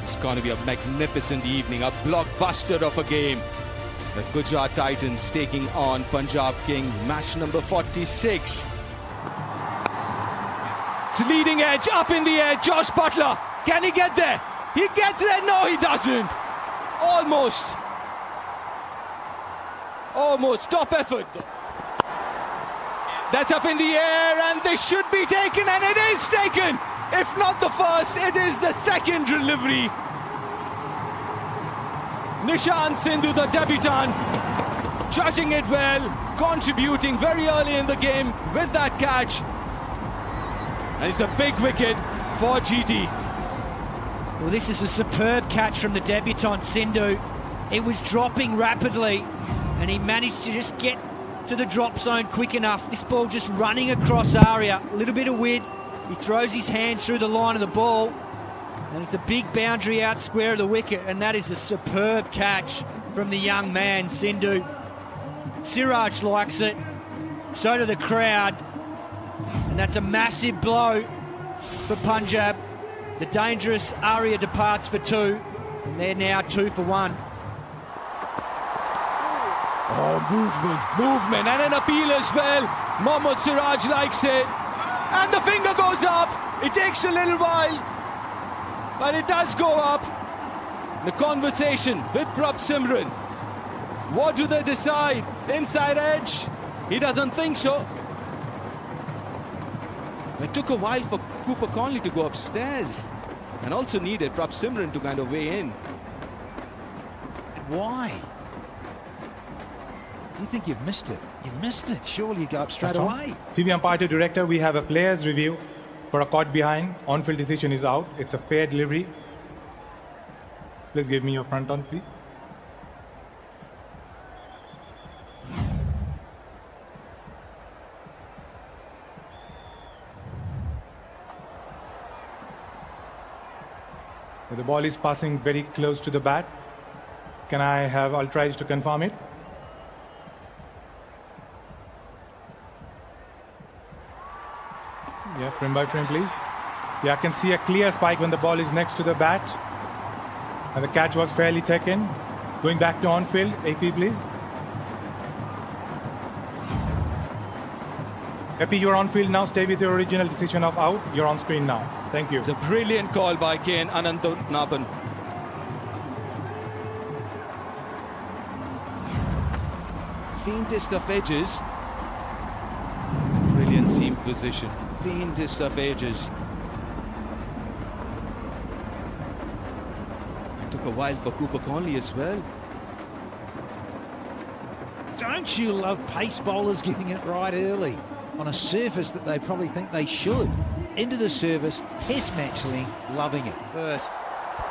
It's going to be a magnificent evening, a blockbuster of a game. The Gujarat Titans taking on Punjab Kings, match number 46. It's leading edge, up in the air, Josh Butler. Can he get there? He gets there, no he doesn't. Almost, top effort. That's up in the air and this should be taken, and it is taken. If not the first, it is the second delivery. Nishan Sindhu, the debutant, judging it well, contributing very early in the game with that catch. And it's a big wicket for GT. Well, this is a superb catch from the debutant Sindhu. It was dropping rapidly and he managed to just get to the drop zone quick enough. This ball just running across area, a little bit of width. He throws his hands through the line of the ball and it's a big boundary out square of the wicket, and that is a superb catch from the young man, Sindhu. Siraj likes it, so do the crowd, and that's a massive blow for Punjab. The dangerous Arya departs for 2, and they're now 2 for 1. Oh, movement, and an appeal as well. Mohammad Siraj likes it, and the finger goes up. It takes a little while, but it does go up. The conversation with Prabh Simran. What do they decide? Inside edge? He doesn't think so. It took a while for Cooper Conley to go upstairs, and also needed Prabh Simran to kind of weigh in. Why? You think you've missed it? You've missed it. Surely you go up straight away. TV umpire to director, we have a player's review for a caught behind. On-field decision is out. It's a fair delivery. Please give me your front on, please. The ball is passing very close to the bat. Can I have Ultrais to confirm it? Yeah, frame by frame, please. Yeah, I can see a clear spike when the ball is next to the bat. And the catch was fairly taken. Going back to on-field, AP, please. AP, you're on field now. Stay with your original decision of out. You're on screen now. Thank you. It's a brilliant call by Kane Anantanaban. Faintest of edges. Brilliant seam position. Faintest of edges. It took a while for Cooper Conley as well. Don't you love pace bowlers getting it right early on a surface that they probably think they should? Into the service, test match length, loving it. First,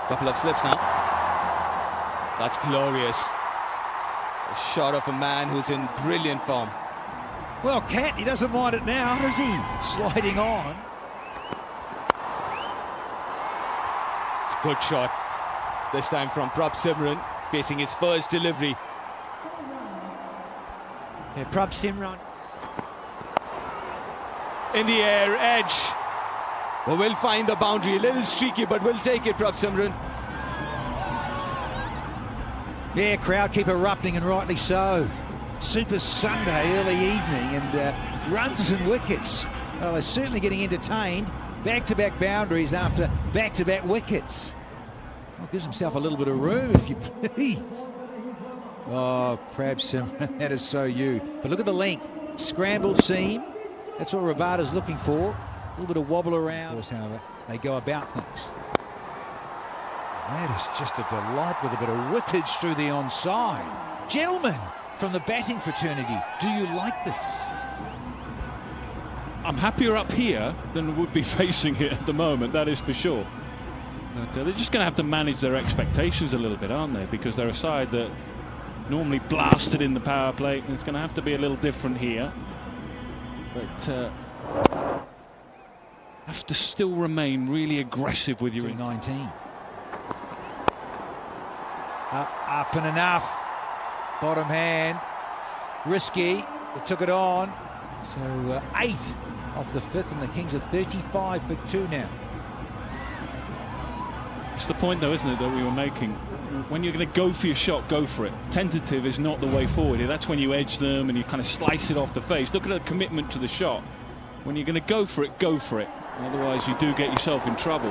couple of slips now. That's glorious. A shot of a man who's in brilliant form. Well, Cat, he doesn't mind it now, does he? Sliding on. It's a good shot. This time from Prabh Simran, facing his first delivery. Yeah, Prabh Simran. In the air, edge. Well, we'll find the boundary. A little streaky, but we'll take it, Prabh Simran. Yeah, crowd keep erupting, and rightly so. Super Sunday early evening, and runs and wickets. Well, they're certainly getting entertained. Back-to-back boundaries after back-to-back wickets. Well, gives himself a little bit of room, if you please. Oh, Prabh Simran, that is so you. But look at the length. Scrambled seam. That's what Rabada's looking for. A little bit of wobble around. Of course, however, they go about things. That is just a delight with a bit of whippage through the onside. Gentlemen from the batting fraternity, do you like this? I'm happier up here than would be facing it at the moment, that is for sure. But they're just going to have to manage their expectations a little bit, aren't they? Because they're a side that normally blasted in the power play, and it's going to have to be a little different here. But have to still remain really aggressive with your 19. Up and enough. Bottom hand. Risky. They took it on. So 8 off the 5th, and the Kings are 35 for 2 now. It's the point, though, isn't it, that we were making? When you're going to go for your shot, go for it. Tentative is not the way forward. That's when you edge them and you kind of slice it off the face. Look at the commitment to the shot. When you're going to go for it, go for it. Otherwise, you do get yourself in trouble.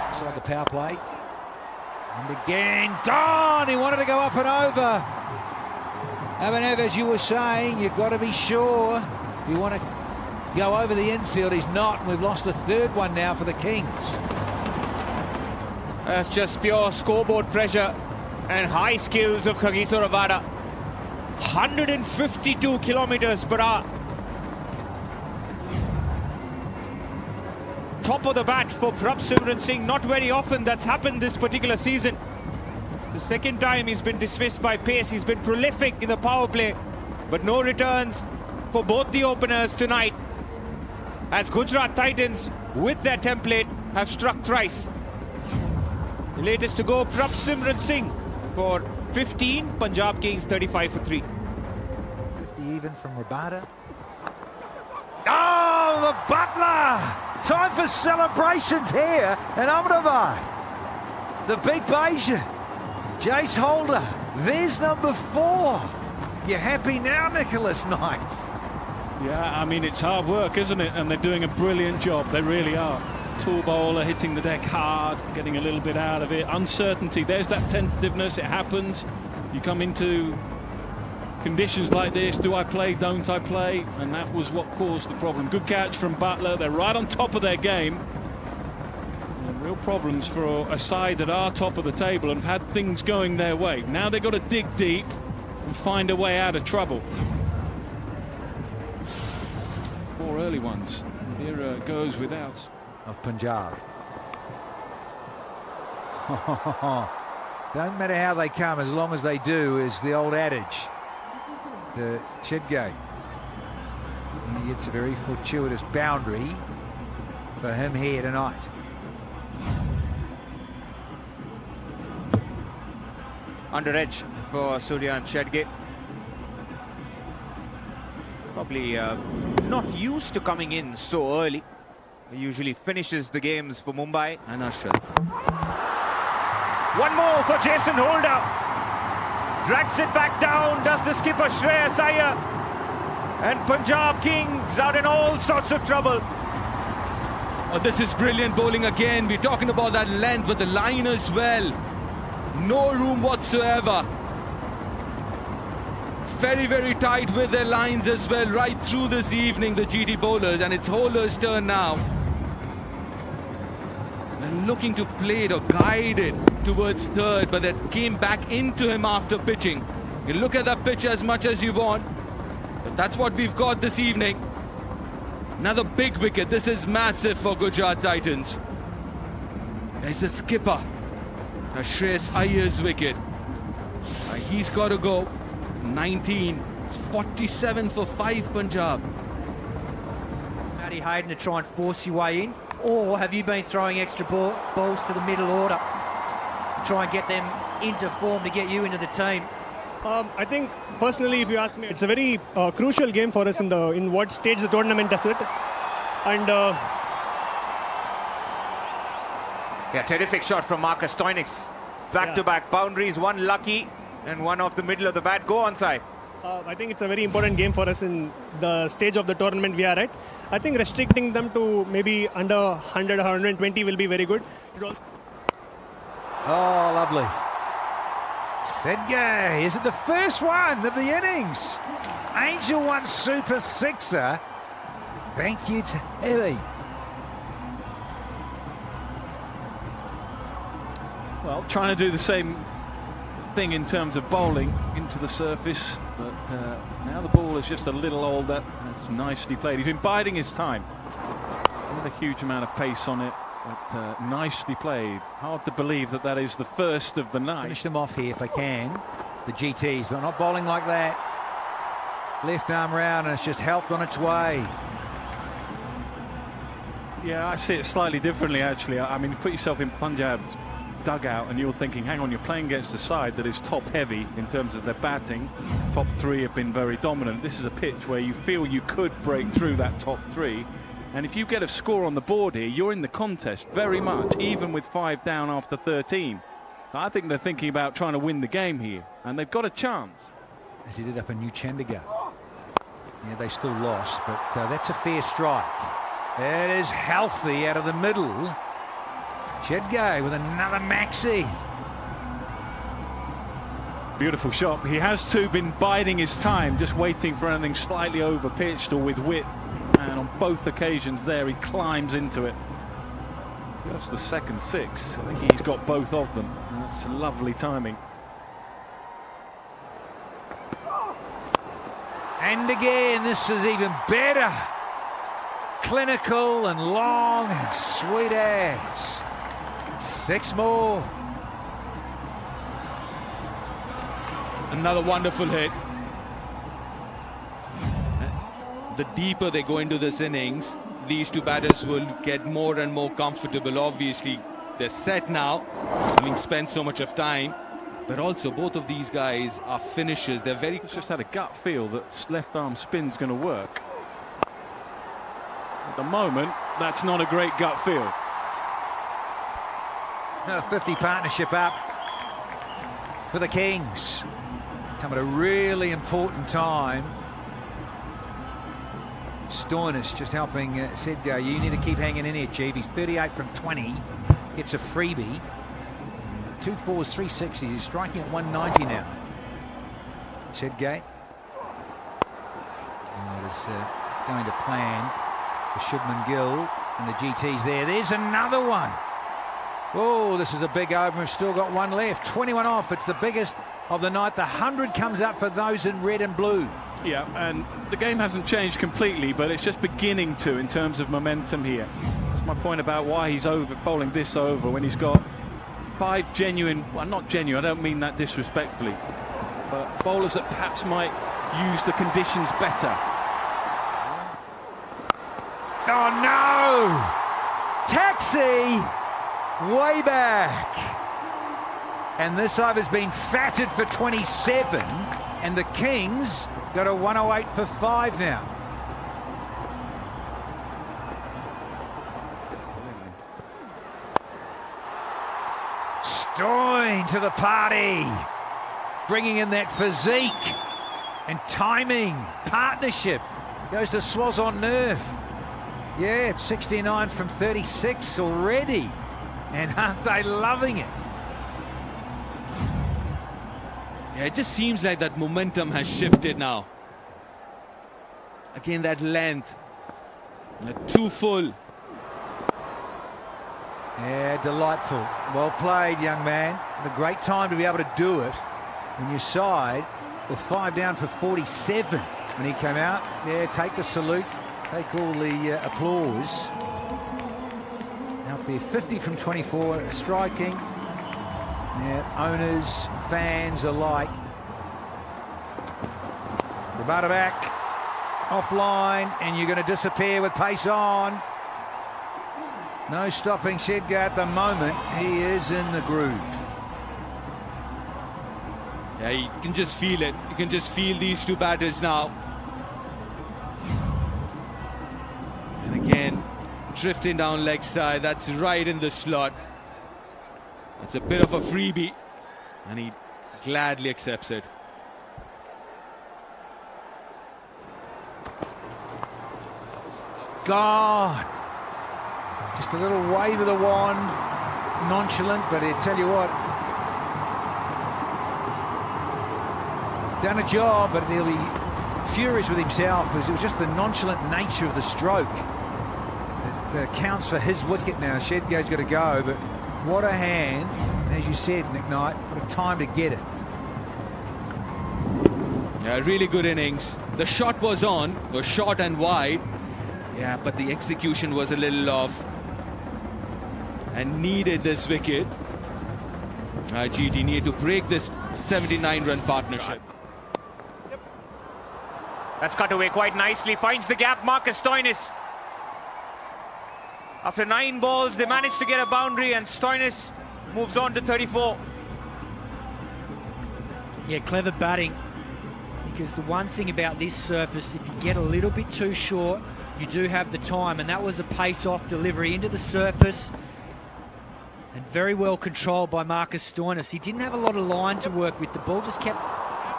Inside the power play. And again, gone! He wanted to go up and over. Abhinav, as you were saying, you've got to be sure. You want to go over the infield. He's not. We've lost a third one now for the Kings. That's just pure scoreboard pressure and high skills of Kagiso Rabada. 152 kilometers per hour. Top of the bat for Prabh Singh. Not very often that's happened this particular season. The second time he's been dismissed by pace. He's been prolific in the power play, but no returns for both the openers tonight, as Gujarat Titans, with their template, have struck thrice. The latest to go, Prabh Singh for 15, Punjab Kings 35 for 3. 50 even from Rabada. Oh, the butler! Time for celebrations here in Ahmedabad. The big Bayesian, Jace Holder. There's number 4. You happy now, Nicholas Knight? Yeah, I mean, it's hard work, isn't it? And they're doing a brilliant job. They really are. Tall bowler hitting the deck hard, getting a little bit out of it. Uncertainty, there's that tentativeness. It happens. You come into conditions like this. Do I play? Don't I play? And that was what caused the problem. Good catch from Butler. They're right on top of their game. And real problems for a side that are top of the table and have had things going their way. Now they've got to dig deep and find a way out of trouble. 4 early ones. Here goes without. Of Punjab. Don't matter how they come, as long as they do, is the old adage. The Chidgay. He gets a very fortuitous boundary for him here tonight. Under edge for Suryan Shedgate. Probably not used to coming in so early. He usually finishes the games for Mumbai and Ashrath. One more for Jason Holder. Drags it back down, does the skipper Shreyas Iyer. And Punjab Kings out in all sorts of trouble. Oh, this is brilliant bowling again. We're talking about that length, but the line as well. No room whatsoever. Very, very tight with their lines as well, right through this evening, the GT bowlers, and it's Holder's turn now. And looking to play it or guide it towards third, but that came back into him after pitching. You look at that pitch as much as you want, but that's what we've got this evening. Another big wicket. This is massive for Gujarat Titans. There's the skipper. Shreyas Iyer's wicket. He's got to go. 19. It's 47 for 5 Punjab. Matty Hayden to try and force your way in, or have you been throwing extra balls to the middle order to try and get them into form to get you into the team? I think personally, if you ask me, it's a very crucial game for us in what stage the tournament is at. And yeah, terrific shot from Marcus Stoinis. Back-to-back boundaries, one lucky and one off the middle of the bat. Go onside. I think it's a very important game for us in the stage of the tournament we are at. I think restricting them to maybe under 100, 120 will be very good. Oh, lovely. Sedgay, is it the first one of the innings? Angel one super sixer. Thank you to Ellie. Well, trying to do the same thing in terms of bowling into the surface, but now the ball is just a little older. It's nicely played. He's been biding his time. Not a huge amount of pace on it, but nicely played. Hard to believe that that is the first of the night. Finish them off here if they can, the GTs, but not bowling like that. Left arm round, and it's just helped on its way. Yeah, I see it slightly differently, actually. I mean, you put yourself in Punjab's dugout and you're thinking, hang on, you're playing against a side that is top heavy in terms of their batting. Top 3 have been very dominant. This is a pitch where you feel you could break through that top 3 And if you get a score on the board here, you're in the contest very much, even with 5 down after 13. I think they're thinking about trying to win the game here, and they've got a chance. As he did up in New Chandigarh. Yeah, they still lost, but that's a fair strike. It is healthy out of the middle. Chedgay with another maxi. Beautiful shot. He has too been biding his time, just waiting for anything slightly over pitched or with width. And on both occasions there, he climbs into it. That's the second 6. I think he's got both of them. That's lovely timing. And again, this is even better. Clinical and long and sweet as. 6 more. Another wonderful hit. The deeper they go into this innings, these two batters will get more and more comfortable. Obviously, they're set now, having spent so much of time. But also, both of these guys are finishers. They're very... He's just had a gut feel that left arm spin's going to work. At the moment, that's not a great gut feel. 50 partnership up for the Kings. Come at a really important time. Stoinis just helping Sedgay. You need to keep hanging in here, Chief. He's 38 from 20. It's a freebie. 2 4s, 3 6s. He's striking at 190 now. Sedgay. That is going to plan for Shubman Gill and the GTs there. There's another one. Oh, this is a big over. We've still got one left. 21 off. It's the biggest of the night. The 100 comes up for those in red and blue. Yeah, and the game hasn't changed completely, but it's just beginning to in terms of momentum here. That's my point about why he's bowling this over when he's got 5 genuine, well, not genuine, I don't mean that disrespectfully, but bowlers that perhaps might use the conditions better. Oh no! Taxi! Way back! And this over's been fatted for 27, and the Kings got a 108 for 5 now. Stoin to the party, bringing in that physique and timing, partnership. Goes to Swaz on nerve. Yeah, it's 69 from 36 already. And aren't they loving it? Yeah, it just seems like that momentum has shifted now. Again, that length. Too full. Yeah, delightful. Well played, young man. A great time to be able to do it when your side were 5 down for 47 when he came out. Yeah, take the salute. Take all the applause. Out there, 50 from 24, striking. Yeah, owners, fans alike. Rabada back, offline, and you're going to disappear with pace on. No stopping Sedgay at the moment. He is in the groove. Yeah, you can just feel it. You can just feel these two batters now. And again, drifting down leg side. That's right in the slot. It's a bit of a freebie, and he gladly accepts it. Gone. Just a little wave of the wand, nonchalant, but I tell you what, done a job, but he'll be furious with himself because it was just the nonchalant nature of the stroke that counts for his wicket now. Sedgay's got to go, but what a hand, as you said, Nick Knight, what a time to get it. Yeah, really good innings. The shot was on, was short and wide. Yeah, but the execution was a little off. And needed this wicket. GT needed to break this 79-run partnership. That's cut away quite nicely. Finds the gap, Marcus Stoinis. After 9 balls, they managed to get a boundary, and Stoinis moves on to 34. Yeah, clever batting. Because the one thing about this surface, if you get a little bit too short, you do have the time, and that was a pace-off delivery into the surface and very well controlled by Marcus Stoinis. He didn't have a lot of line to work with. The ball just kept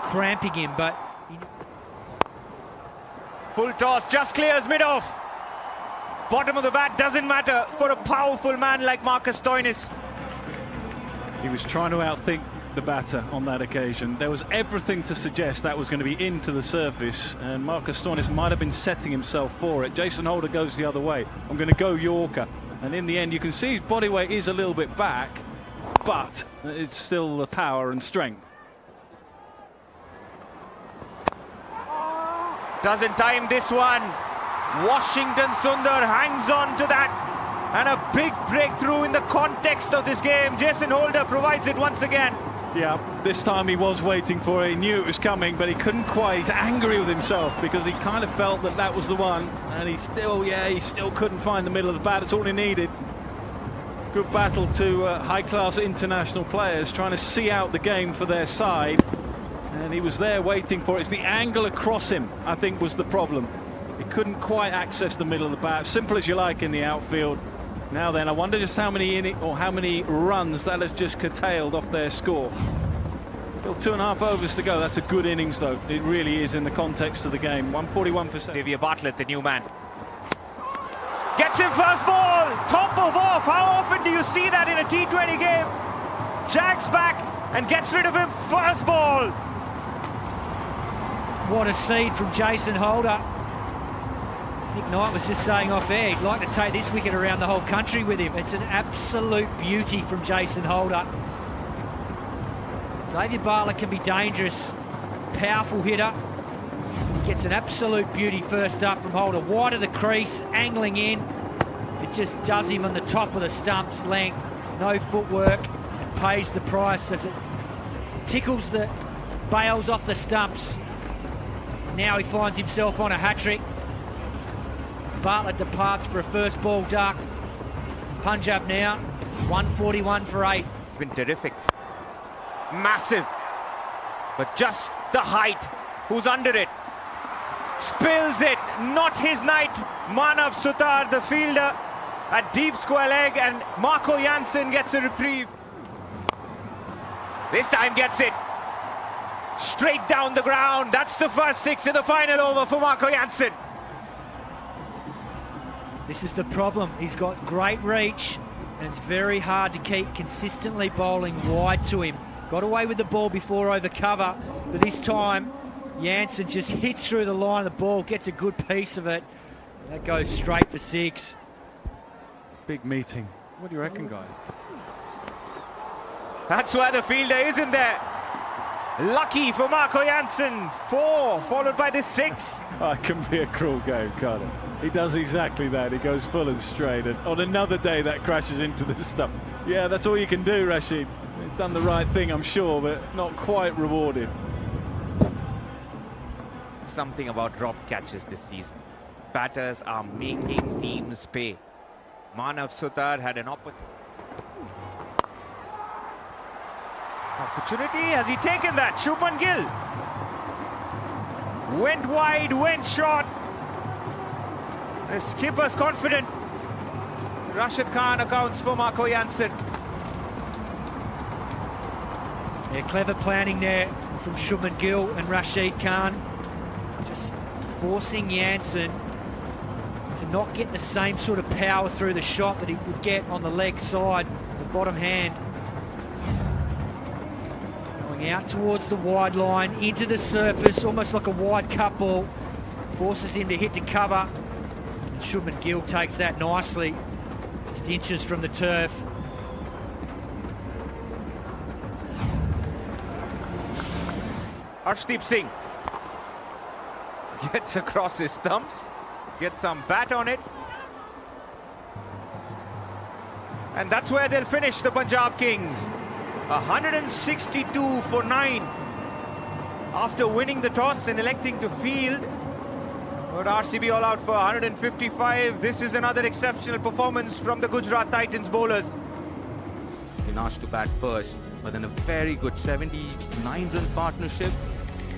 cramping him, but... Full toss, just clears mid-off. Bottom of the bat doesn't matter for a powerful man like Marcus Stoinis. He was trying to outthink the batter on that occasion. There was everything to suggest that was going to be into the surface, and Marcus Stoinis might have been setting himself for it. Jason Holder goes the other way. I'm going to go Yorker. And in the end, you can see his body weight is a little bit back, but it's still the power and strength. Doesn't time this one. Washington Sundar hangs on to that. And a big breakthrough in the context of this game. Jason Holder provides it once again. Yeah, this time he was waiting for it. He knew it was coming, but he couldn't quite. Angry with himself because he kind of felt that that was the one. And he still couldn't find the middle of the bat. That's all he needed. Good battle to high-class international players trying to see out the game for their side. And he was there waiting for it. It's the angle across him, I think, was the problem. He couldn't quite access the middle of the bat. Simple as you like in the outfield. Now then, I wonder just how many runs that has just curtailed off their score. Still 2.5 overs to go. That's a good innings, though. It really is in the context of the game. 141 for Xavier Bartlett, the new man. Gets him first ball, top of off. How often do you see that in a T20 game? Jags back and gets rid of him, first ball. What a seed from Jason Holder. Nick Knight was just saying off air, he'd like to take this wicket around the whole country with him. It's an absolute beauty from Jason Holder. Xavier Bartlett can be dangerous, powerful hitter. He gets an absolute beauty first up from Holder. Wide of the crease, angling in. It just does him on the top of the stumps length. No footwork, and pays the price as it tickles the bails off the stumps. Now he finds himself on a hat-trick. Bartlett departs for a first ball duck. Punjab now, 141 for 8. It's been terrific. Massive. But just the height. Who's under it? Spills it. Not his night. Manav Sutar, the fielder, at deep square leg, and Marco Jansen gets a reprieve. This time gets it. Straight down the ground. That's the first 6 in the final over for Marco Jansen. This is the problem. He's got great reach, and it's very hard to keep consistently bowling wide to him. Got away with the ball before over cover, but this time Jansen just hits through the line of the ball, gets a good piece of it. That goes straight for 6. big meeting. What do you reckon, guys? That's where the fielder is in there. Lucky for Marco Jansen. 4, followed by the 6. Oh, it can be a cruel game, can't it? He does exactly that. He goes full and straight, and on another day that crashes into the stump. Yeah, that's all you can do, Rashid. He's done the right thing, I'm sure, but not quite rewarded. Something about drop catches this season. Batters are making teams pay. Manav Sutar had an opportunity. Has he taken that? Shubman Gill went wide, went short. The skipper's confident. Rashid Khan accounts for Marco Jansen. Yeah, clever planning there from Shubman Gill and Rashid Khan. Just forcing Jansen to not get the same sort of power through the shot that he would get on the leg side, the bottom hand. Going out towards the wide line, into the surface, almost like a wide cut ball. Forces him to hit to cover. And Shubman Gill takes that nicely, just inches from the turf. Arshdeep Singh gets across his stumps, gets some bat on it. And that's where they'll finish, the Punjab Kings. 162 for 9 after winning the toss and electing to field. But RCB all out for 155. This is another exceptional performance from the Gujarat Titans bowlers. Been asked to bat first, but then a very good 79-run partnership.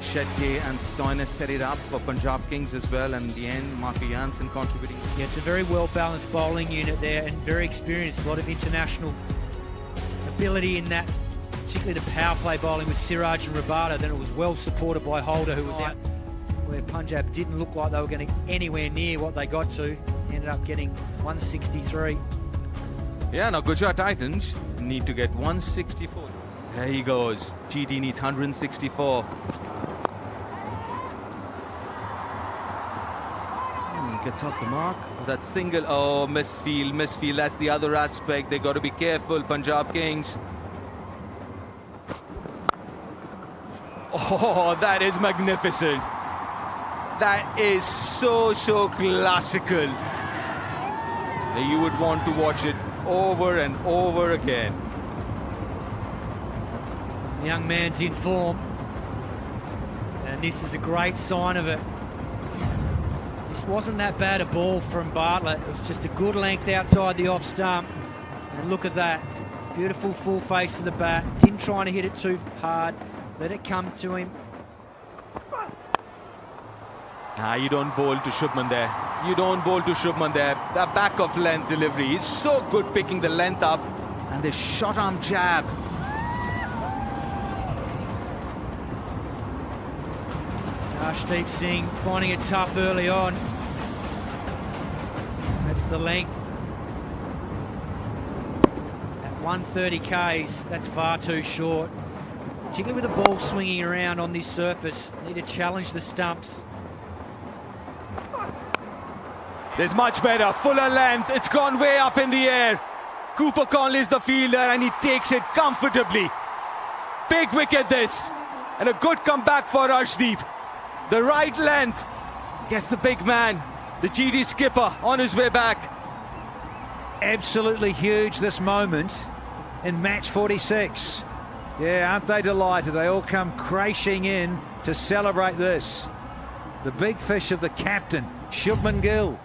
Shetty and Stoinis set it up for Punjab Kings as well, and in the end, Marco Janssen contributing. Yeah, it's a very well-balanced bowling unit there and very experienced. A lot of international ability in that, particularly the power play bowling with Siraj and Rabada. Then it was well supported by Holder, who was out where Punjab didn't look like they were going to anywhere near what they got to. Ended up getting 163. Yeah, now Gujarat Titans need to get 164. There he goes. GT needs 164. Gets off the mark. That single. Oh, misfield. That's the other aspect. They got to be careful, Punjab Kings. Oh, that is magnificent. That is so classical. You would want to watch it over and over again. The young man's in form, and this is a great sign of it. This wasn't that bad a ball from Bartlett. It was just a good length outside the off stump. And look at that. Beautiful full face of the bat. Him trying to hit it too hard. Let it come to him. You don't bowl to Shubman there. You don't bowl to Shubman there. The back of length delivery. He's so good picking the length up. And the short arm jab. Arshdeep Singh finding it tough early on. That's the length. At 130 Ks, that's far too short. Particularly with the ball swinging around on this surface. Need to challenge the stumps. There's much better, fuller length. It's gone way up in the air. Cooper Conley's the fielder and he takes it comfortably. Big wicket this. And a good comeback for Arshdeep. The right length gets the big man, the GD skipper, on his way back. Absolutely huge, this moment in match 46. Yeah, aren't they delighted? They all come crashing in to celebrate this. The big fish of the captain, Shubman Gill.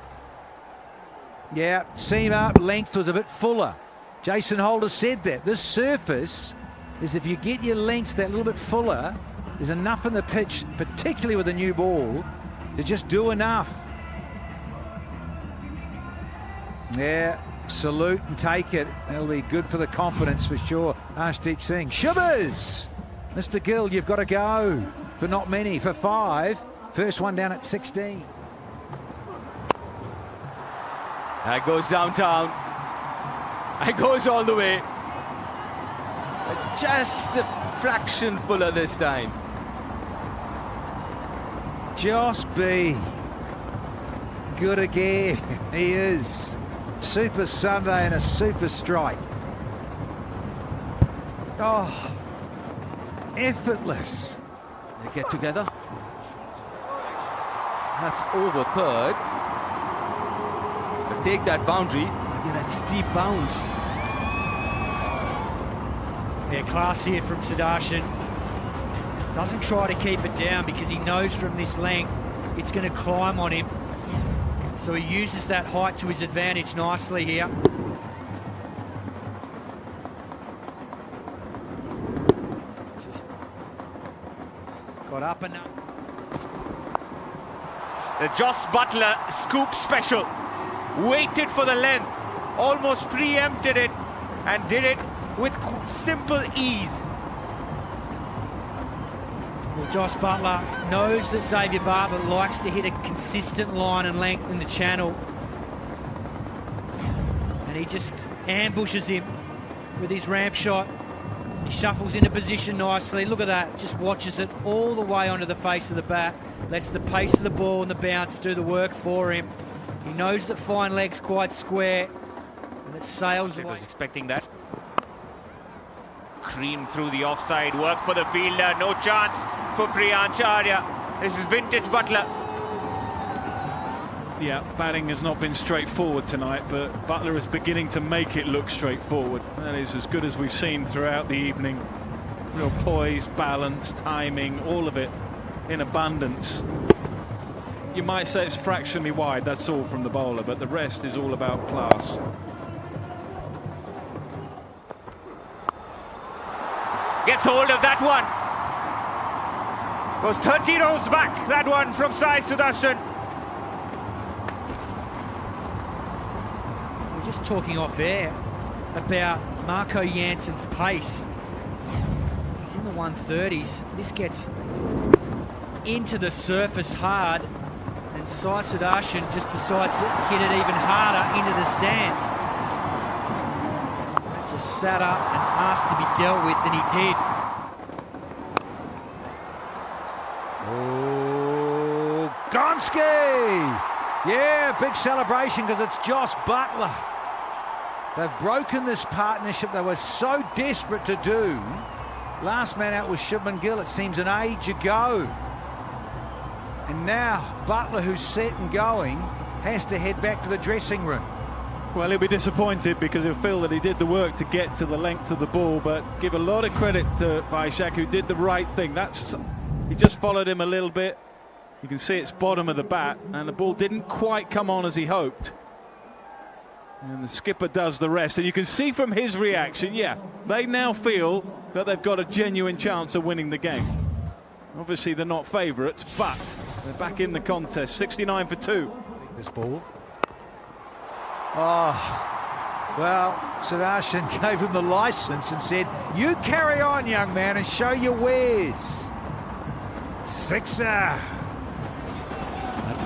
Yeah, seam up, length was a bit fuller. Jason Holder said that. This surface is, if you get your lengths that little bit fuller, there's enough in the pitch, particularly with a new ball, to just do enough. Yeah, salute and take it. That'll be good for the confidence for sure. Arshdeep Singh. Shubers! Mr. Gill, you've got to go. For not many, for 5. First one down at 16. That goes downtown. That goes all the way. Just a fraction fuller this time. Joss B. Good again. He is. Super Sunday and a super strike. Oh, effortless. They get together. That's over third. But take that boundary. Again, that steep bounce. Yeah, class here from Sudharsan. Doesn't try to keep it down because he knows from this length it's going to climb on him. So he uses that height to his advantage nicely here. Just got up and up. The Joss Buttler scoop special. Waited for the length. Almost preempted it and did it with simple ease. Well, Joss Buttler knows that Xavier Bartlett likes to hit a consistent line and length in the channel. And he just ambushes him with his ramp shot. He shuffles into position nicely. Look at that, just watches it all the way onto the face of the bat. Lets the pace of the ball and the bounce do the work for him. He knows that fine leg's quite square and it sails away. Was expecting that. Cream through the offside, work for the fielder, no chance for Priyancharya. This is vintage Buttler. Yeah, batting has not been straightforward tonight, but Buttler is beginning to make it look straightforward. That is as good as we've seen throughout the evening. Real poise, balance, timing, all of it in abundance. You might say it's fractionally wide, that's all from the bowler, but the rest is all about class. Gets hold of that one. Goes 30 rows back, that one from Sai Sudharsan. We're just talking off air about Marco Janssen's pace. He's in the 130s. This gets into the surface hard, and Sai Sudharsan just decides to hit it even harder into the stands. Just sat up and asked to be dealt with, and he did. Oh, Gonski! Yeah, big celebration because it's Josh Butler. They've broken this partnership they were so desperate to do. Last man out was Shubman Gill, it seems an age ago. And now Butler, who's set and going, has to head back to the dressing room. Well, he'll be disappointed because he'll feel that he did the work to get to the length of the ball, but give a lot of credit to Vaishak, who did the right thing. He just followed him a little bit. You can see it's bottom of the bat, and the ball didn't quite come on as he hoped. And the skipper does the rest, and you can see from his reaction, yeah, they now feel that they've got a genuine chance of winning the game. Obviously, they're not favourites, but they're back in the contest. 69 for 2. This ball. Oh, well, Sudharsan gave him the licence and said, you carry on, young man, and show your wares. Sixer.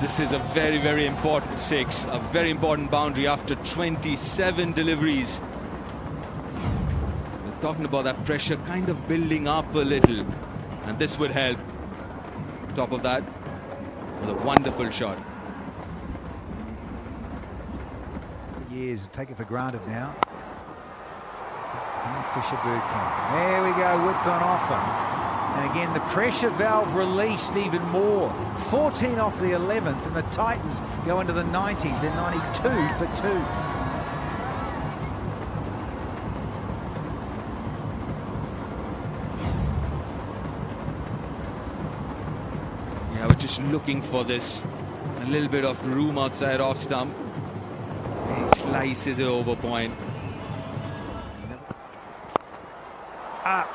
This is a very, very important six, a very important boundary after 27 deliveries. We're talking about that pressure kind of building up a little, and this would help. Top of that, with a wonderful shot. Years, take it for granted now. Fisher Birdcamp. There we go, width on offer. And again, the pressure valve released even more. 14 off the 11th, and the Titans go into the 90s. They're 92 for 2. Yeah, we're just looking for this. A little bit of room outside off stump. He slices it over point. Up.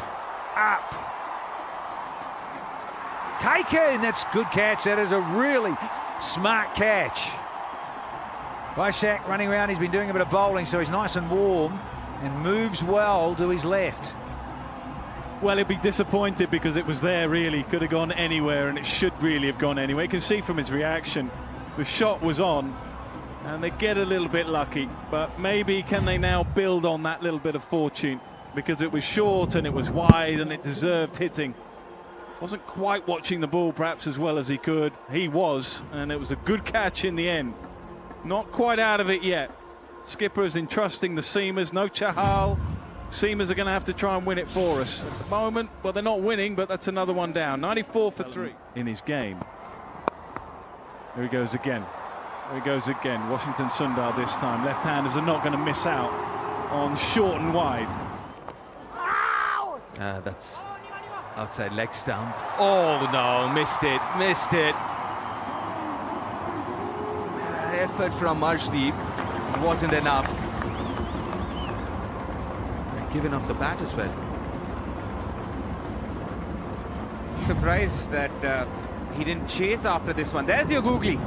Taken! That's good catch. That is a really smart catch. Vaishak running around. He's been doing a bit of bowling, so he's nice and warm and moves well to his left. Well, he'll be disappointed because it was there, really. Could have gone anywhere, and it should really have gone anywhere. You can see from his reaction, the shot was on, and they get a little bit lucky. But maybe can they now build on that little bit of fortune? Because it was short and it was wide and it deserved hitting. Wasn't quite watching the ball perhaps as well as he could. He was, and it was a good catch in the end. Not quite out of it yet. Skipper is entrusting the seamers. No Chahal. Seamers are going to have to try and win it for us. At the moment, well, they're not winning, but that's another one down. 94 for 3 in his game. There he goes again. There he goes again. Washington Sundar this time. Left-handers are not going to miss out on short and wide. That's outside leg stump. Oh no, missed it. Effort from Arshdeep wasn't enough. Given off the bat as well. Surprised that he didn't chase after this one. There's your googly.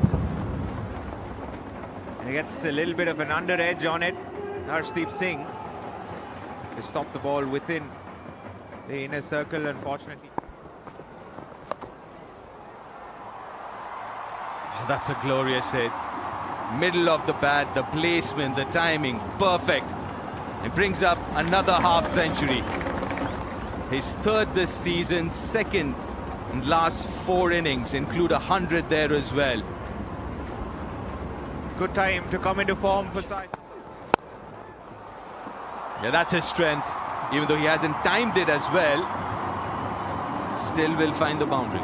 And he gets a little bit of an under edge on it. Arshdeep Singh to stop the ball within the inner circle, unfortunately. Oh, that's a glorious hit. Middle of the bat, the placement, the timing, perfect. It brings up another half century. His third this season, second in last 4 innings, include 100 there as well. Good time to come into form for Sai. Yeah, that's his strength. Even though he hasn't timed it as well, still will find the boundary.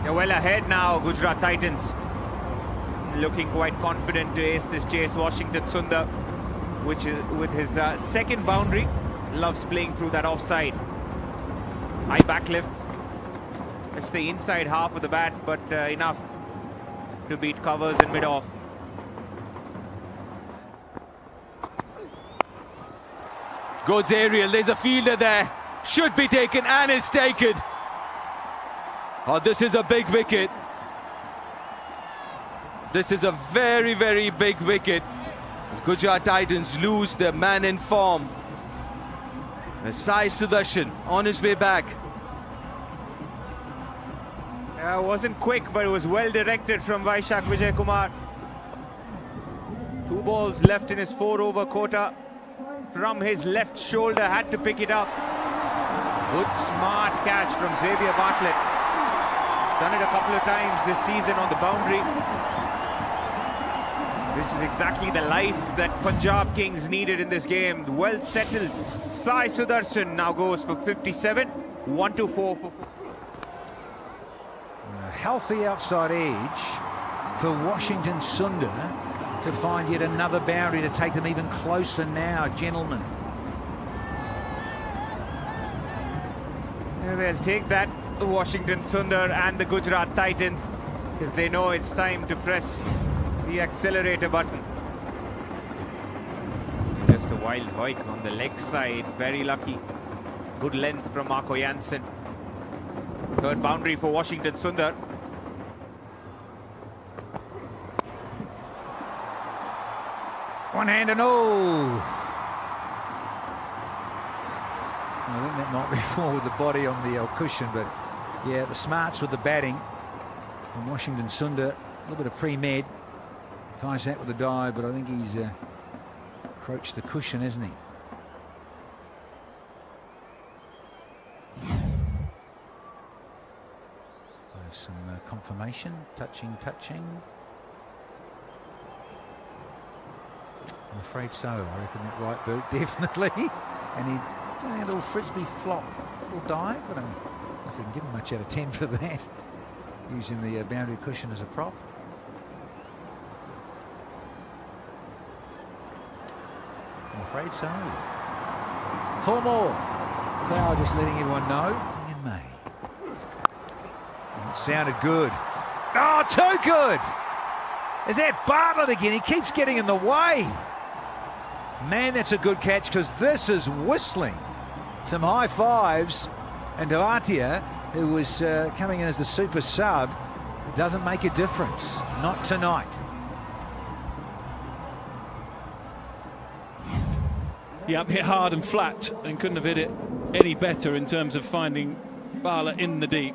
They're well ahead now, Gujarat Titans. Looking quite confident to ace this chase. Washington Sundar, which is with his second boundary, loves playing through that offside. High backlift. It's the inside half of the bat, but enough to beat covers in mid-off. Goes aerial, there's a fielder there. should be taken and is taken. Oh, this is a big wicket. This is a very, very big wicket. As Gujarat Titans lose their man in form. As Sai Sudharsan on his way back. It wasn't quick, but it was well directed from Vaishak Vijay Kumar. 2 balls left in his 4-over quota. From his left shoulder, had to pick it up. Good smart catch from Xavier Bartlett. Done it a couple of times this season on the boundary. This is exactly the life that Punjab Kings needed in this game. Well settled. Sai Sudharsan now goes for 57. 1-4 for... A healthy outside edge for Washington Sundar to find yet another boundary to take them even closer now, gentlemen. Yeah, they'll take that, Washington Sundar and the Gujarat Titans, because they know it's time to press the accelerator button. Just a wild hoik on the leg side, very lucky. Good length from Marco Jansen. 3rd boundary for Washington Sundar. One hand and all. I think that might be more with the body on the cushion, but yeah, the smarts with the batting from Washington Sundar. A little bit of pre-med. Finds that with a dive, but I think he's approached the cushion, isn't he? I have some confirmation. Touching. I'm afraid so. I reckon that right boot, definitely. And he doing a little frisbee flop, a little dive, but I don't know if we can give him much out of 10 for that. Using the boundary cushion as a prop. I'm afraid so. 4 more. Now just letting everyone know. In May. And it sounded good. Oh, too good! Is that Bartlett again? He keeps getting in the way. Man, that's a good catch, because this is whistling. Some high fives, and Devatia, who was coming in as the super sub, doesn't make a difference. Not tonight. Yeah, hit hard and flat, and couldn't have hit it any better in terms of finding Bartlett in the deep.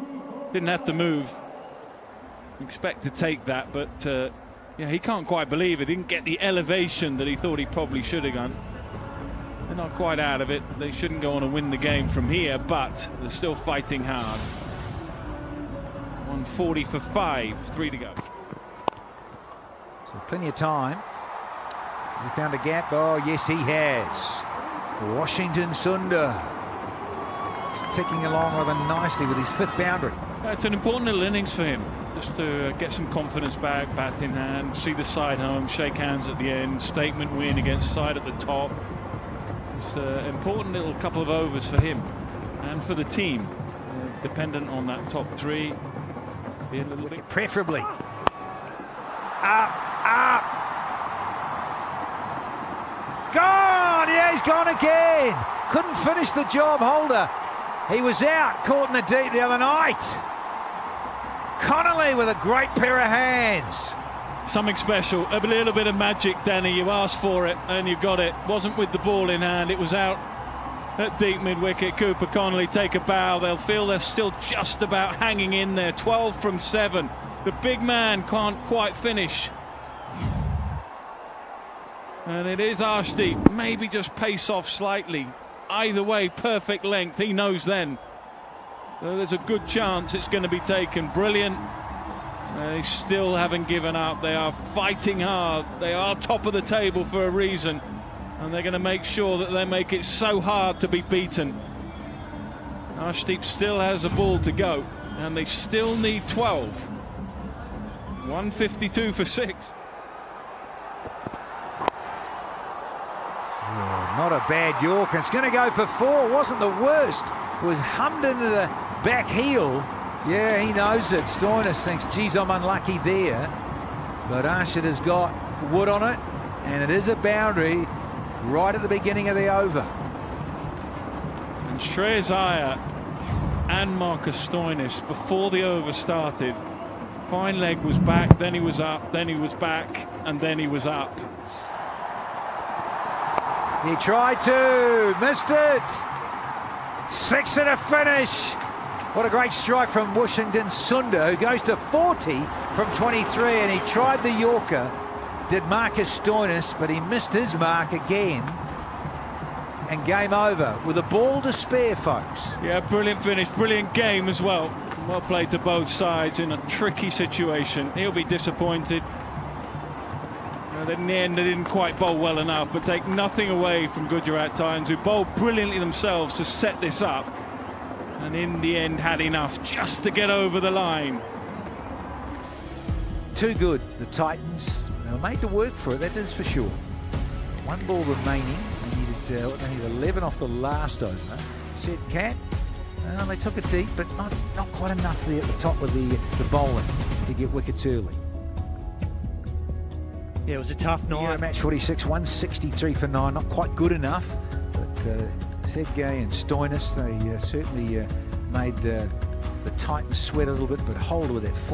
Didn't have to move. Expect to take that, but yeah, he can't quite believe it. Didn't get the elevation that he thought he probably should have done. They're not quite out of it. They shouldn't go on and win the game from here, but they're still fighting hard. 140 for 5, 3 to go. So plenty of time. Has he found a gap? Oh, yes, he has. Washington Sundar. He's ticking along rather nicely with his 5th boundary. It's an important little innings for him, just to get some confidence back, bat in hand, see the side home, shake hands at the end, statement win against side at the top. It's an important little couple of overs for him and for the team, dependent on that top 3. Be a little bit preferably. Up. Gone! Yeah, he's gone again. Couldn't finish the job, Holder. He was out, caught in the deep the other night. Connolly with a great pair of hands. Something special, a little bit of magic, Danny. You asked for it and you got it. Wasn't with the ball in hand, it was out at deep mid-wicket. Cooper Connolly take a bow. They'll feel they're still just about hanging in there. 12 from 7. The big man can't quite finish. And it is Arshdeep, maybe just pace off slightly. Either way, perfect length, he knows then. So there's a good chance it's going to be taken. Brilliant. They still haven't given up. They are fighting hard. They are top of the table for a reason. And they're going to make sure that they make it so hard to be beaten. Arshdeep still has a ball to go. And they still need 12. 152 for 6. Oh, not a bad York. It's going to go for 4. Wasn't the worst. It was hummed into the back heel. Yeah, he knows it. Stoinis thinks, geez, I'm unlucky there. But Arshid has got wood on it, and it is a boundary right at the beginning of the over. And Shreyas Iyer and Marcus Stoinis, before the over started, fine leg was back, then he was up, then he was back, and then he was up. He tried to, missed it. 6 and a finish. What a great strike from Washington Sundar, who goes to 40 from 23, and he tried the Yorker, did Marcus Stoinis, but he missed his mark again. And game over with a ball to spare, folks. Yeah, brilliant finish, brilliant game as well. Well played to both sides in a tricky situation. He'll be disappointed. In the end, they didn't quite bowl well enough, but take nothing away from Gujarat Titans, who bowled brilliantly themselves to set this up, and in the end had enough just to get over the line. Too good, the Titans. They'll make to work for it, that is for sure. One ball remaining. They needed 11 off the last over. Said Cat. They took it deep, but not quite enough there at the top with the bowling to get wickets early. Yeah, it was a tough night. Yeah, match 46, 163 for 9, not quite good enough. But Sedgay and Stoinis, they certainly made the Titans sweat a little bit, but hold with that 4.